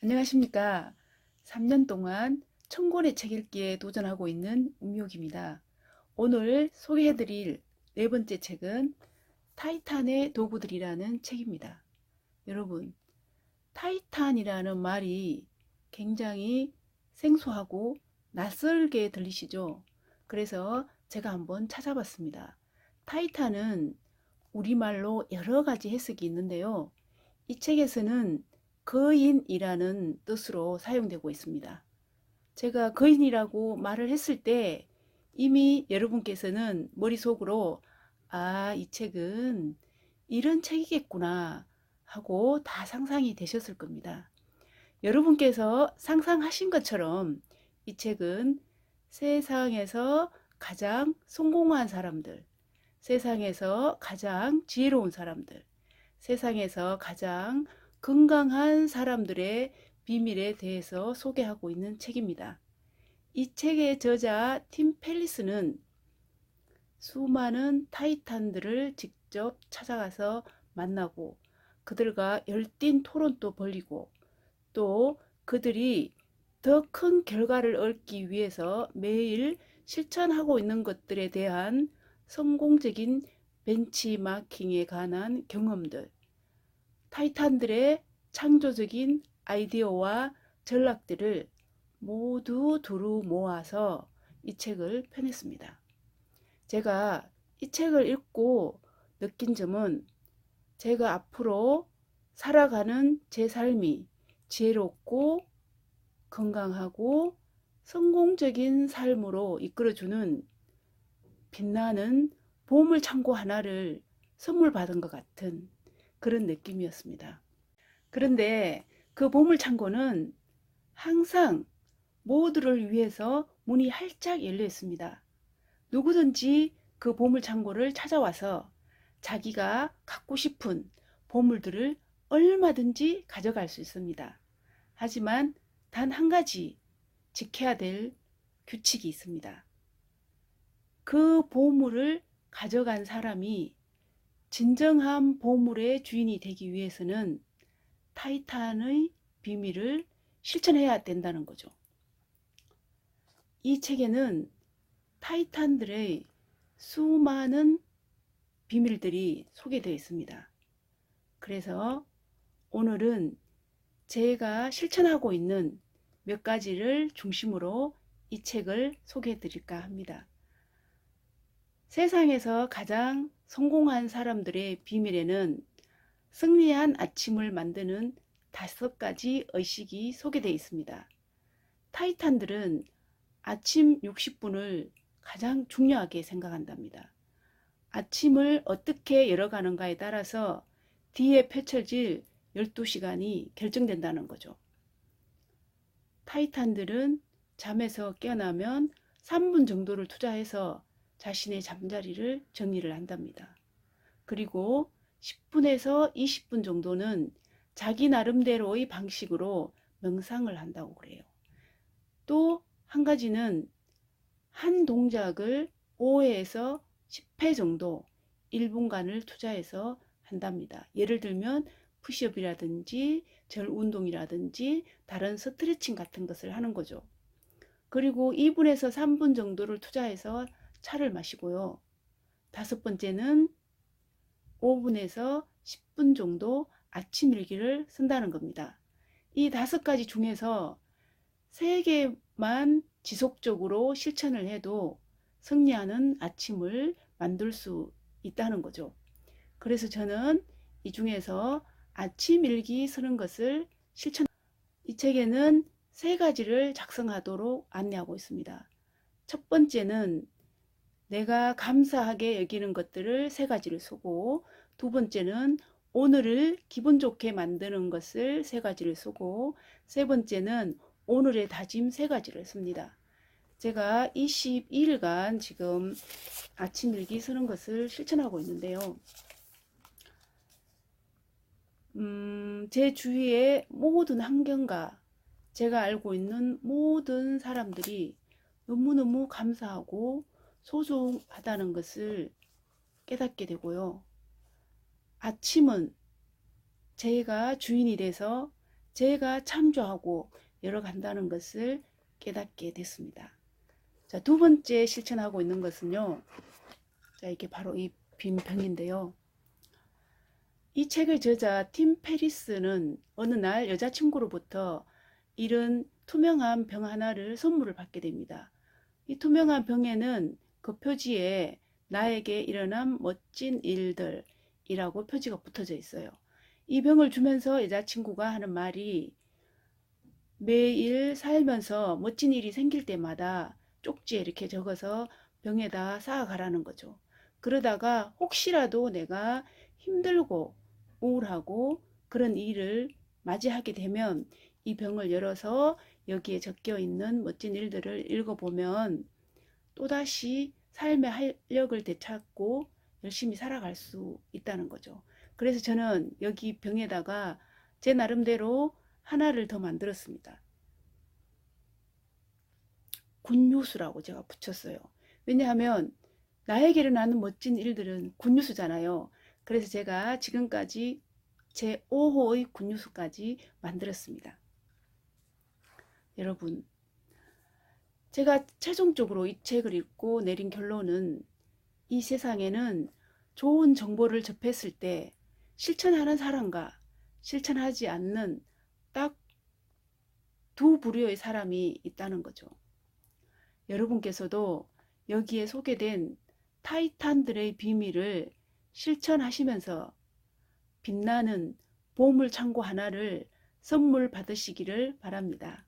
안녕하십니까. 3년 동안 1000권의 책 읽기에 도전하고 있는 음욕입니다. 오늘 소개해드릴 네 번째 책은 타이탄의 도구들이라는 책입니다. 여러분, 타이탄이라는 말이 굉장히 생소하고 낯설게 들리시죠? 그래서 제가 한번 찾아봤습니다. 타이탄은 우리말로 여러 가지 해석이 있는데요. 이 책에서는 거인이라는 뜻으로 사용되고 있습니다. 제가 거인이라고 말을 했을 때 이미 여러분께서는 머릿속으로 이 책은 이런 책이겠구나 하고 다 상상이 되셨을 겁니다. 여러분께서 상상하신 것처럼 이 책은 세상에서 가장 성공한 사람들, 세상에서 가장 지혜로운 사람들, 세상에서 가장 건강한 사람들의 비밀에 대해서 소개하고 있는 책입니다. 이 책의 저자 팀 펠리스는 수많은 타이탄들을 직접 찾아가서 만나고 그들과 열띤 토론도 벌이고 또 그들이 더 큰 결과를 얻기 위해서 매일 실천하고 있는 것들에 대한 성공적인 벤치마킹에 관한 경험들, 타이탄들의 창조적인 아이디어와 전략들을 모두 두루 모아서 이 책을 펴냈습니다. 제가 이 책을 읽고 느낀 점은 제가 앞으로 살아가는 제 삶이 지혜롭고 건강하고 성공적인 삶으로 이끌어주는 빛나는 보물창고 하나를 선물 받은 것 같은 그런 느낌이었습니다. 그런데 그 보물창고는 항상 모두를 위해서 문이 활짝 열려 있습니다. 누구든지 그 보물창고를 찾아와서 자기가 갖고 싶은 보물들을 얼마든지 가져갈 수 있습니다. 하지만 단 한 가지 지켜야 될 규칙이 있습니다. 그 보물을 가져간 사람이 진정한 보물의 주인이 되기 위해서는 타이탄의 비밀을 실천해야 된다는 거죠. 이 책에는 타이탄들의 수많은 비밀들이 소개되어 있습니다. 그래서 오늘은 제가 실천하고 있는 몇 가지를 중심으로 이 책을 소개해 드릴까 합니다. 세상에서 가장 성공한 사람들의 비밀에는 승리한 아침을 만드는 5가지 의식이 소개되어 있습니다. 타이탄들은 아침 60분을 가장 중요하게 생각한답니다. 아침을 어떻게 열어가는가에 따라서 뒤에 펼쳐질 12시간이 결정된다는 거죠. 타이탄들은 잠에서 깨어나면 3분 정도를 투자해서 자신의 잠자리를 정리를 한답니다. 그리고 10분에서 20분 정도는 자기 나름대로의 방식으로 명상을 한다고 그래요. 또 한 가지는 한 동작을 5회에서 10회 정도 1분간을 투자해서 한답니다. 예를 들면 푸시업이라든지 절 운동이라든지 다른 스트레칭 같은 것을 하는 거죠. 그리고 2분에서 3분 정도를 투자해서 차를 마시고요. 5번째는 5분에서 10분 정도 아침 일기를 쓴다는 겁니다. 이 5가지 중에서 3개만 지속적으로 실천을 해도 승리하는 아침을 만들 수 있다는 거죠. 그래서 저는 이 중에서 아침 일기 쓰는 것을 이 책에는 3가지를 작성하도록 안내하고 있습니다. 첫 번째는 내가 감사하게 여기는 것들을 3가지를 쓰고, 두 번째는 오늘을 기분 좋게 만드는 것을 3가지를 쓰고, 세 번째는 오늘의 다짐 3가지를 씁니다. 제가 22일간 지금 아침 일기 쓰는 것을 실천하고 있는데요. 제 주위의 모든 환경과 제가 알고 있는 모든 사람들이 너무너무 감사하고 소중하다는 것을 깨닫게 되고요. 아침은 제가 주인이 돼서 제가 참조하고 열어간다는 것을 깨닫게 됐습니다. 자, 두 번째 실천하고 있는 것은요. 자, 이게 바로 이 빈 병인데요. 이 책의 저자 팀 페리스는 어느 날 여자친구로부터 이런 투명한 병 하나를 선물을 받게 됩니다. 이 투명한 병에는 그 표지에 나에게 일어난 멋진 일들이라고 표지가 붙어져 있어요. 이 병을 주면서 여자친구가 하는 말이 매일 살면서 멋진 일이 생길 때마다 쪽지에 이렇게 적어서 병에다 쌓아가라는 거죠. 그러다가 혹시라도 내가 힘들고 우울하고 그런 일을 맞이하게 되면 이 병을 열어서 여기에 적혀 있는 멋진 일들을 읽어보면 또다시 삶의 활력을 되찾고 열심히 살아갈 수 있다는 거죠. 그래서 저는 여기 병에다가 제 나름대로 하나를 더 만들었습니다. 굿뉴스라고 제가 붙였어요. 왜냐하면 나에게 일어나는 멋진 일들은 굿뉴스잖아요. 그래서 제가 지금까지 제 5호의 굿뉴스까지 만들었습니다. 여러분, 제가 최종적으로 이 책을 읽고 내린 결론은 이 세상에는 좋은 정보를 접했을 때 실천하는 사람과 실천하지 않는 딱 두 부류의 사람이 있다는 거죠. 여러분께서도 여기에 소개된 타이탄들의 비밀을 실천하시면서 빛나는 보물창고 하나를 선물 받으시기를 바랍니다.